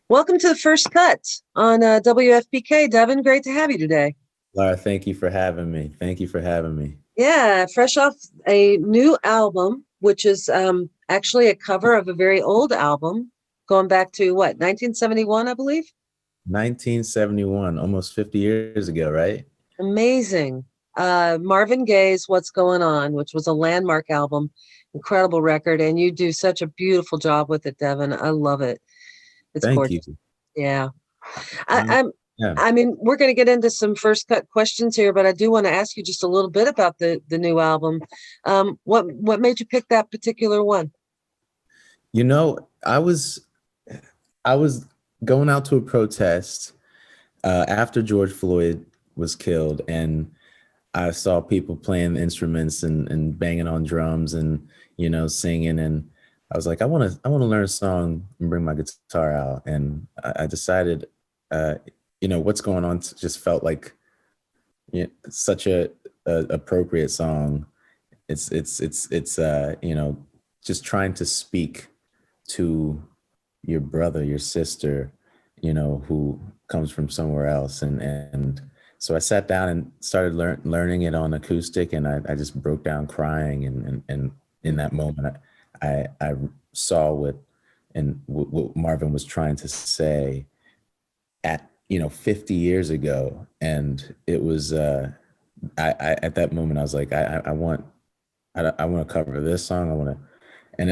Welcome to the first cut on WFPK. Devon, great to have you today. Laura, thank you for having me. Thank you for having me. Yeah, fresh off a new album, which is actually a cover of a very old album going back to what, 1971, I believe? 1971, almost 50 years ago, right? Amazing. Marvin Gaye's What's Going On, which was a landmark album, incredible record, and you do such a beautiful job with it, Devon. I love it. It's Thank you. gorgeous. Yeah. I, Um, I'm yeah. I mean, we're going to get into some first cut questions here, but I do want to ask you just a little bit about the new album. What made you pick that particular one? You know, I was going out to a protest after George Floyd was killed, and I saw people playing instruments and banging on drums and singing, and I was like, I want to learn a song and bring my guitar out, and I decided, what's going on just felt like such a appropriate song. It's just trying to speak to your brother, your sister, who comes from somewhere else, and so I sat down and started learning it on acoustic, and I just broke down crying, and in that moment I saw what Marvin was trying to say at 50 years ago, and it was I at that moment I was like, I want to cover this song. I want to, and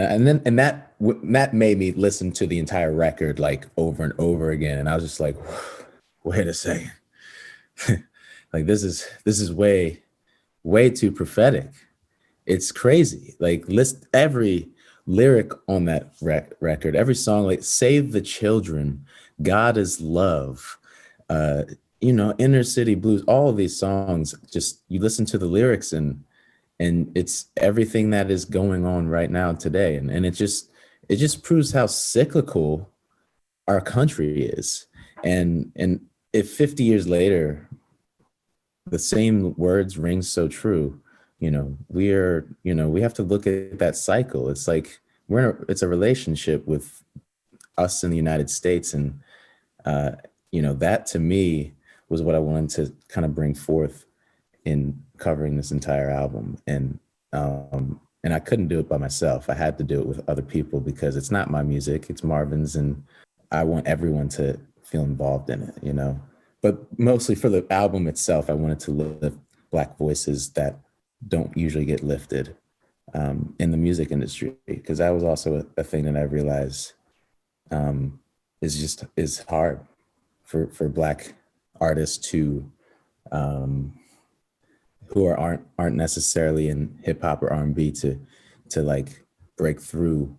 that made me listen to the entire record like over and over again, and I was just like, wait a second, like this is way too prophetic. It's crazy. Like, list every lyric on that record, every song, like "Save the Children," "God is Love," uh, "Inner City Blues." All of these songs, just you listen to the lyrics, and it's everything that is going on right now today, and it just proves how cyclical our country is, and if 50 years later the same words ring so true, we have to look at that cycle. It's like it's a relationship with us in the United States, and uh, that to me was what I wanted to kind of bring forth in covering this entire album, and I couldn't do it by myself. I had to do it with other people because it's not my music, it's Marvin's, and I want everyone to feel involved in it. But mostly for the album itself, I wanted to lift Black voices that don't usually get lifted in the music industry, because that was also a thing that I realized um, is hard for Black artists to um, aren't necessarily in hip hop or R&B to like break through,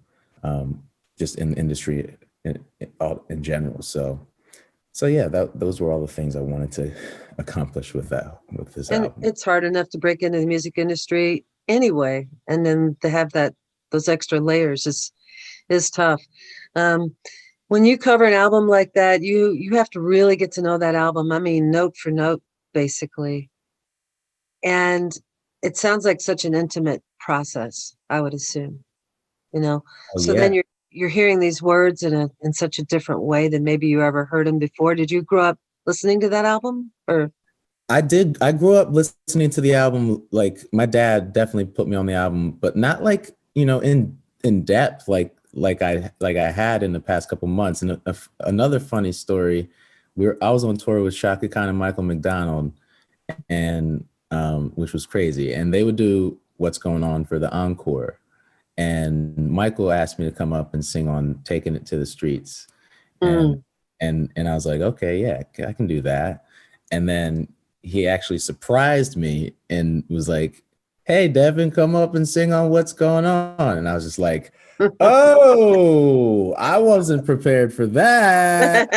just in the industry in general. So yeah, those were all the things I wanted to accomplish with this And album. it's hard enough to break into the music industry anyway, and then to have those extra layers is tough. Um, when you cover an album like that, you have to really get to know that album. I mean, note for note, basically. And it sounds like such an intimate process, I would assume, you know. Oh So then yeah, you're hearing these words in such a different way than maybe you ever heard them before. Did you grow up listening to that album? Or I did. I grew up listening to the album. Like, my dad definitely put me on the album, but not like in depth like I had in the past couple months. And another funny story, I was on tour with Shaka Khan and Michael McDonald, and which was crazy. And they would do "What's Going On" for the encore, and Michael asked me to come up and sing on "Taking It to the Streets," and mm, and I was like, okay, yeah, I can do that. And then he actually surprised me and was like, "Hey, Devin, come up and sing on "What's Going On." And I was just like, "Oh, I wasn't prepared for that."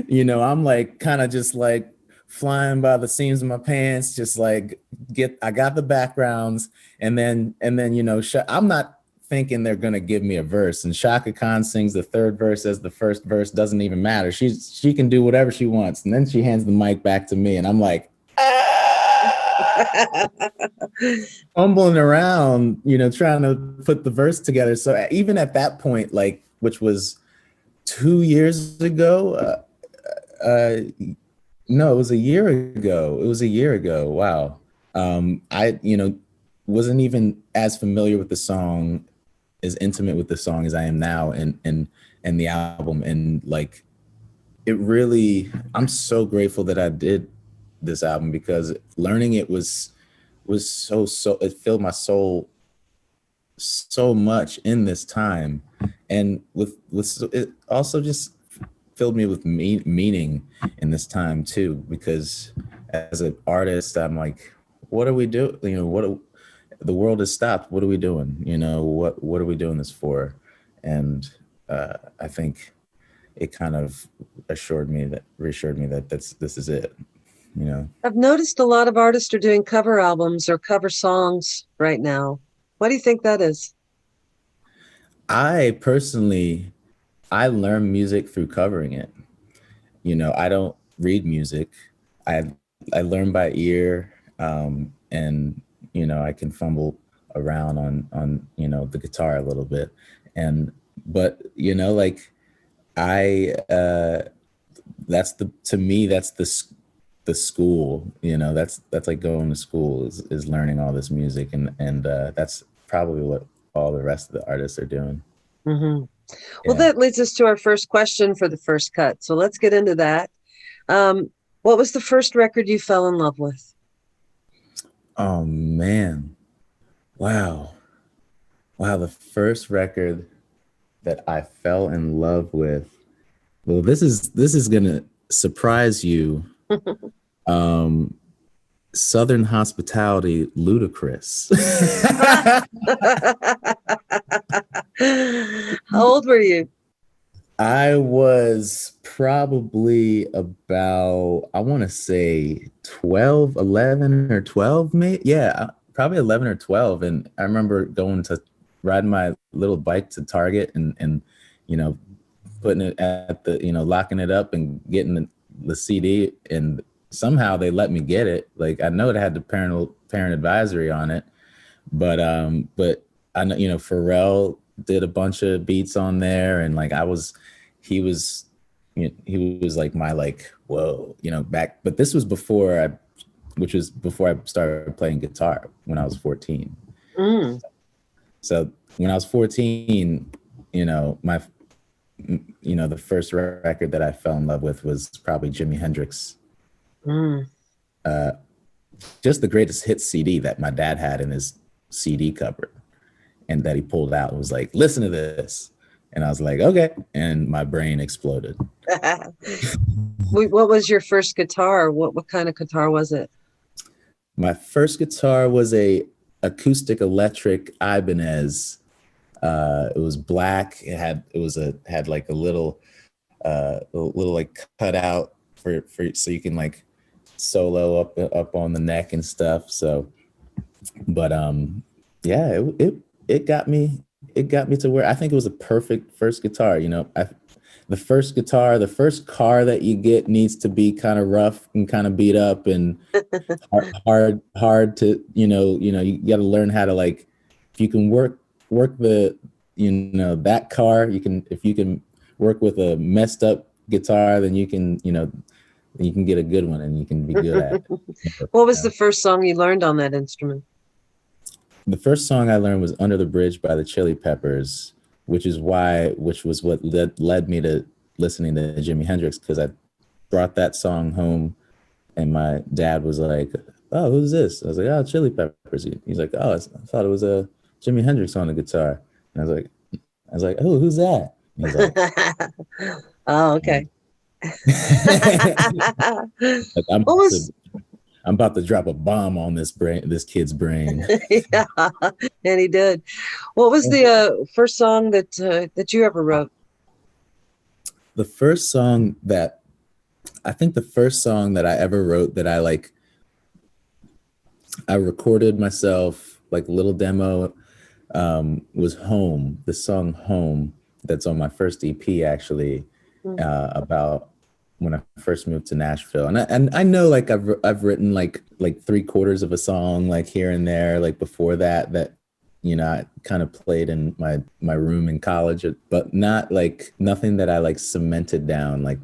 And I'm like kind of just like flying by the seams of my pants, just like I got the backgrounds, and then I'm not thinking they're gonna give me a verse, and Shaka Khan sings the third verse as the first verse. Doesn't even matter. She can do whatever she wants, and then she hands the mic back to me, and I'm like, fumbling around, trying to put the verse together. So even at that point, like, which was 2 years ago. Uh, no, it was a year ago. It was a year ago. Wow. I, wasn't even as familiar with the song, as intimate with the song as I am now, and the album, and like it really. I'm so grateful that I did this album because learning it was so it filled my soul so much in this time, and with it also just filled me with meaning in this time too, because as an artist I'm like, what are we doing, the world has stopped, what are we doing, what are we doing this for? And I think it kind of reassured me that this is it, I've noticed a lot of artists are doing cover albums or cover songs right now. What do you think that is? I personally, I learn music through covering it. I don't read music. I I learn by ear, and I can fumble around on the guitar a little bit, and but like I that's the to me that's the school. That's like going to school is learning all this music, and that's probably what all the rest of the artists are doing. Hmm. Well, Yeah. that leads us to our first question for the first cut. So let's get into that. Um, what was the first record you fell in love with? Oh man. Wow. Wow, the first record that I fell in love with. Well, this is gonna surprise you. Um, Southern Hospitality, Ludacris. How old were you? I was probably about, I want to say 12, 11 or 12, maybe. Yeah, probably 11 or 12. And I remember going to riding my little bike to Target and you know, putting it at the, locking it up and getting the CD. And somehow they let me get it. Like I know it had the parent advisory on it, but I know, Pharrell did a bunch of beats on there, and like he was, he was like my like whoa, back. But this was which was before I started playing guitar when I was 14. Mm, So when I was 14, my the first record that I fell in love with was probably Jimi Hendrix. mm. Just the greatest hits CD that my dad had in his CD cupboard, and that he pulled out and was like, listen to this. And I was like, okay. And my brain exploded. What was your first guitar? What kind of guitar was it? My first guitar was a acoustic electric Ibanez. It was black. Had like a little like cutout for so you can like solo up on the neck and stuff. So, but yeah, it got me to where I think it was a perfect first guitar. The first car that you get needs to be kind of rough and kind of beat up and hard to, you got to learn how to like, if you can work that car, if you can work with a messed up guitar, then you can get a good one and you can be good at it. What was the first song you learned on that instrument? The first song I learned was Under the Bridge by the Chili Peppers, which was what led me to listening to Jimi Hendrix, because I brought that song home and my dad was like, oh, who's this? I was like, oh, Chili Peppers. He's like, oh, I thought it was a Jimi Hendrix on the guitar. And I was like, oh, who's that? And he's like, Oh, okay. like, I'm What about to, was I'm about to drop a bomb on this kid's brain. yeah, and he did. What was the first song that you ever wrote? The first song that I think the first song that I ever wrote that I recorded myself, like a little demo, was Home, the song Home, that's on my first EP actually, Mm. about when I first moved to Nashville. And I know like I've written like three quarters of a song like here and there, like before that I kind of played in my room in college, but not like nothing that I like cemented down like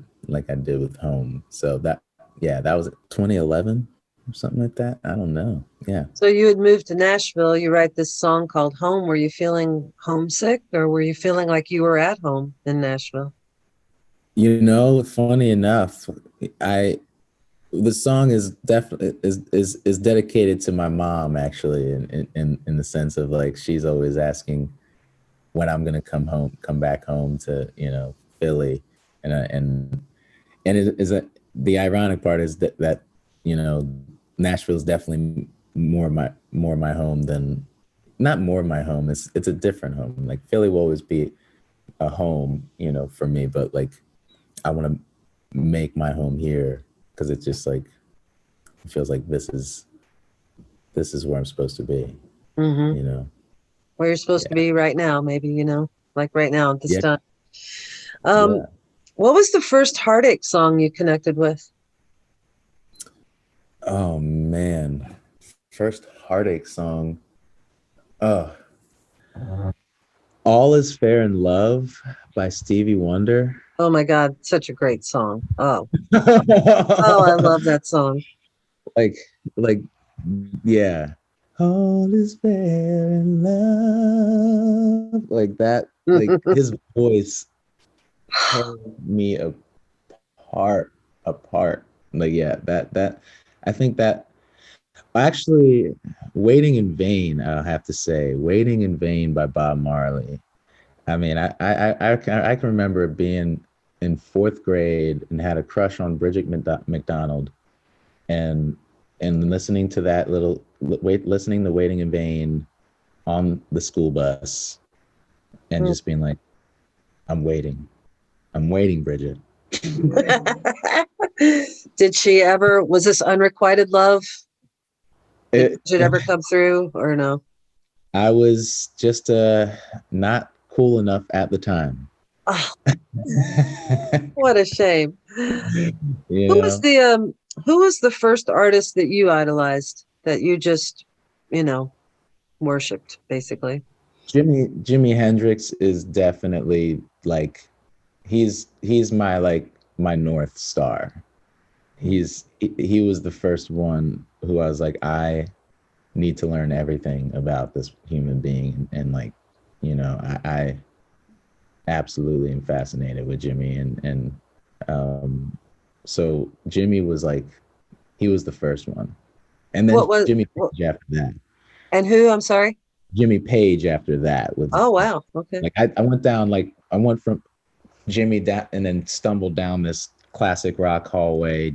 I did with home. So that yeah, that was 2011 or something like that. I don't know. Yeah. So you had moved to Nashville. You write this song called Home. Were you feeling homesick or were you feeling like you were at home in Nashville? Funny enough, I the song is definitely is dedicated to my mom actually in the sense of like she's always asking when I'm gonna come back home to Philly, and it is the ironic part is that you know Nashville is definitely more my home than not more my home. It's a different home. Like Philly will always be a home, for me, but like I want to make my home here because it's just like it feels like this is where I'm supposed to be, Mm-hmm. you know. Where you're supposed to Yeah. be right now, maybe, like right now at this Yeah. time. Um, Yeah. what was the first heartache song you connected with? Oh man. First heartache song. Oh, All is Fair in Love by Stevie Wonder. Oh my God, such a great song. Oh, I love that song. like like yeah. All is fair in love. Like that, like his voice tear me apart, apart. Like yeah, that I think that actually Waiting in Vain, I'll have to say, Waiting in Vain by Bob Marley. I mean, I can remember being in fourth grade and had a crush on Bridget McDonald and listening to that listening to Waiting in Vain on the school bus and just being like, I'm waiting. I'm waiting, Bridget. Was this unrequited love? Did It, it ever come through or no? I was just not cool enough at the time. Oh, what a shame. Who was Yeah. the um who was the first artist that you idolized that you just, you know, worshipped basically? Jimi Hendrix is definitely like he's my like my North Star. He was the first one who I was like, I need to learn everything about this human being and like, I absolutely am fascinated with Jimmy um so Jimmy was like he was the first one. And then What was Jimmy what, Page after that. and who? I'm sorry. Jimmy Page after that was Oh wow. Okay. like I went down like I went from Jimmy that and then stumbled down this classic rock hallway,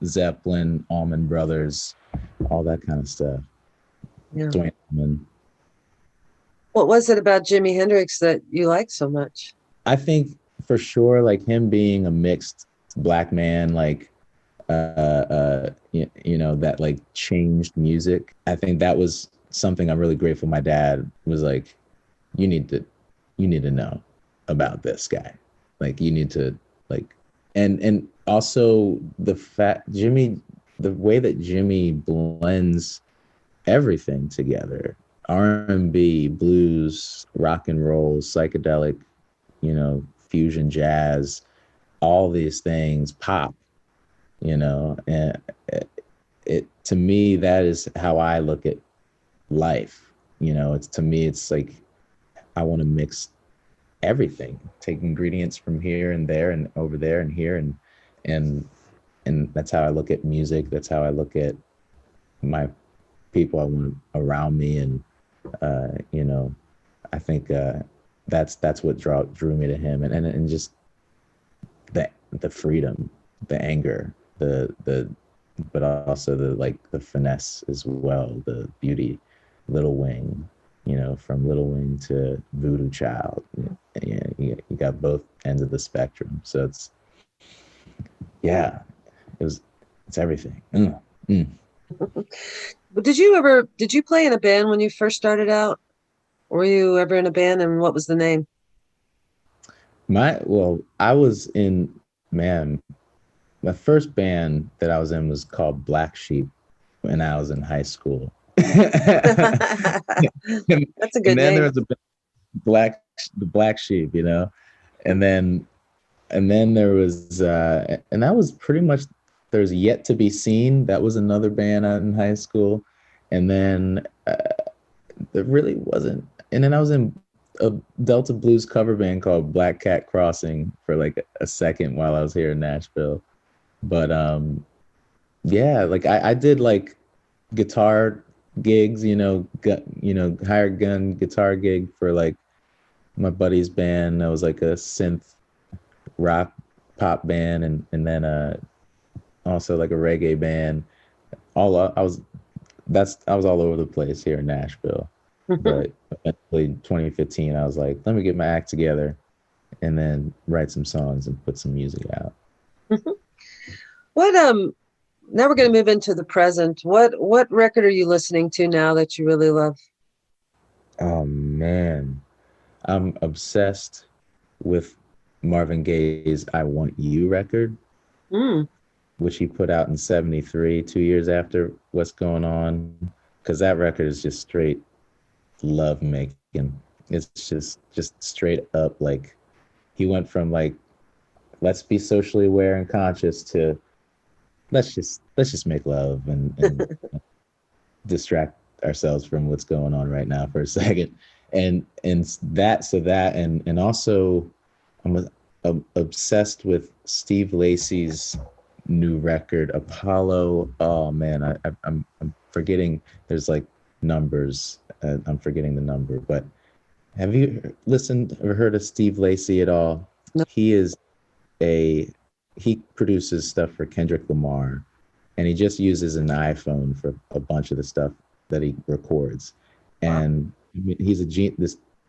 Zeppelin, Allman Brothers, all that kind of stuff. Yeah. Dwayne Allman. What was it about Jimi Hendrix that you liked so much? I think for sure, like him being a mixed black man, like that like changed music. I think that was something I'm really grateful. My dad was like, you need to know about this guy. Like you need to like and also the way that Jimmy blends everything together. R&B, blues, rock and roll, psychedelic, fusion jazz, all these things, pop, and it to me that is how I look at life. It's to me it's like I want to mix everything, take ingredients from here and there and over there and here and that's how I look at music. That's how I look at my people I want around me, and I think that's what drew me to him, and just the freedom, the anger, the but also the like the finesse as well, the beauty. Little Wing, from Little Wing to Voodoo Child. Yeah, you got both ends of the spectrum. So yeah, it's everything. But did you play in a band when you first started out? Were you ever in a band and what was the name? I was in, man, my first band that I was in was called Black Sheep when I was in high school. and, That's a and good then there name. was the black sheep, you know, and then there was and that was pretty much. There's Yet to Be Seen. That was another band out in high school, and then there really wasn't. And then I was in a Delta blues cover band called Black Cat Crossing for like a second while I was here in Nashville. But yeah, like I did like guitar gigs, hired gun guitar gig for like my buddy's band. That was like a synth rock pop band, and then also like a reggae band. All I was I was all over the place here in Nashville. But eventually 2015, I was like, let me get my act together and then write some songs and put some music out. What now we're going to move into the present. What record are you listening to now that you really love? Oh man, I'm obsessed with Marvin Gaye's I Want You record, Mm. which he put out in 73, 2 years after What's Going On. Because that record is just straight love making. It's just straight up like he went from like let's be socially aware and conscious to let's just make love and distract ourselves from what's going on right now for a second. And that and also obsessed with Steve Lacy's new record Apollo. Oh man, I'm forgetting. There's like numbers. I'm forgetting the number. But have you listened or heard of Steve Lacy at all? No. He is a he produces stuff for Kendrick Lamar, and he just uses an iPhone for a bunch of the stuff that he records. Wow. And he's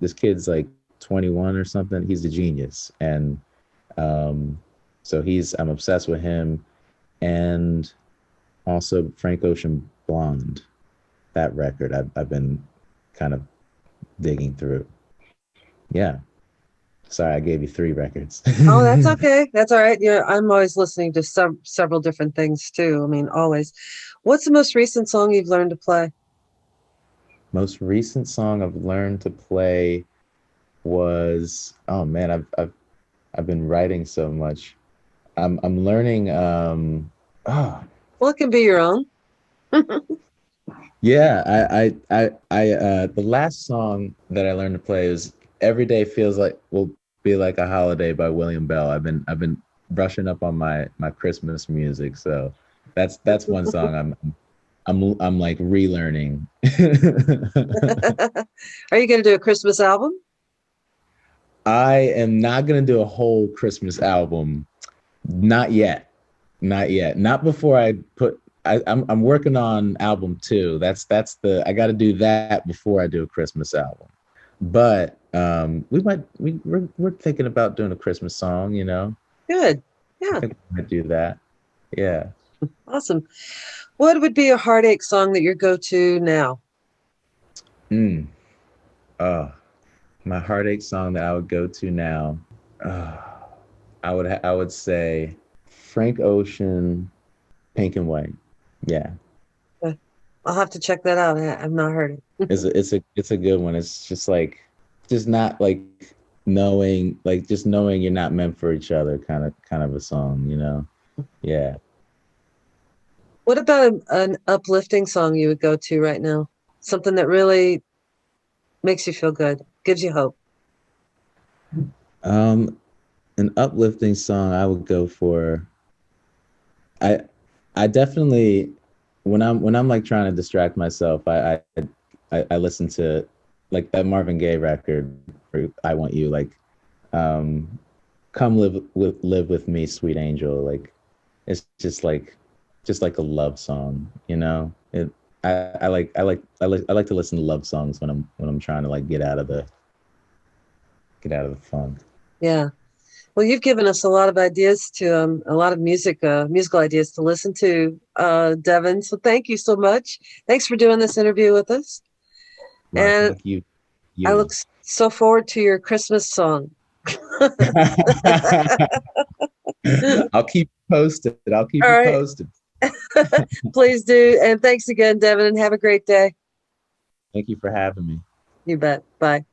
this kid's like 21 or something. He's a genius, and so I'm obsessed with him, and also Frank Ocean Blonde. That record I've been kind of digging through. Yeah. Sorry, I gave you three records. Oh, that's okay. That's all right. Yeah, I'm always listening to several different things too. I mean, always. What's the most recent song you've learned to play? Most recent song I've learned to play was oh man, I've been writing so much. I'm learning oh Well, it can be your own. yeah, the last song that I learned to play was Every Day Feels Like Will Be Like a Holiday by William Bell. I've been brushing up on my Christmas music, so that's one song I'm like relearning. Are you going to do a Christmas album? I am not gonna do a whole Christmas album. Not yet. Not yet. Not before I put. I'm working on album two. That's the I got to do that before I do a Christmas album. But we're thinking about doing a Christmas song. You know, Good. I Yeah. think we might do that. Yeah. Awesome. What would be a heartache song that your go-to now? Mm. Oh, my heartache song that I would go to now. Uh, I would say Frank Ocean, Pink and White. Yeah. Uh, I'll have to check that out. I've not heard it. It's a good one. It's just like just not like knowing like just knowing you're not meant for each other kind of a song, you know. Yeah. What about an uplifting song you would go to right now? Something that really makes you feel good, gives you hope. Um an uplifting song I would go for I I definitely when I'm like trying to distract myself, I listen to like that Marvin Gaye record for I Want You like um come live with me, sweet angel. Like it's just like a love song, you know. I like to listen to love songs when I'm trying to like get out of the funk. Yeah. Well, you've given us a lot of ideas to a lot of musical ideas to listen to, Devon. So thank you so much. Thanks for doing this interview with us. Well, And thank you. I look You. so forward to your Christmas song. I'll keep you posted. I'll keep All you right. posted. Please do. And thanks again, Devin, and have a great day. Thank you for having me. You bet. Bye.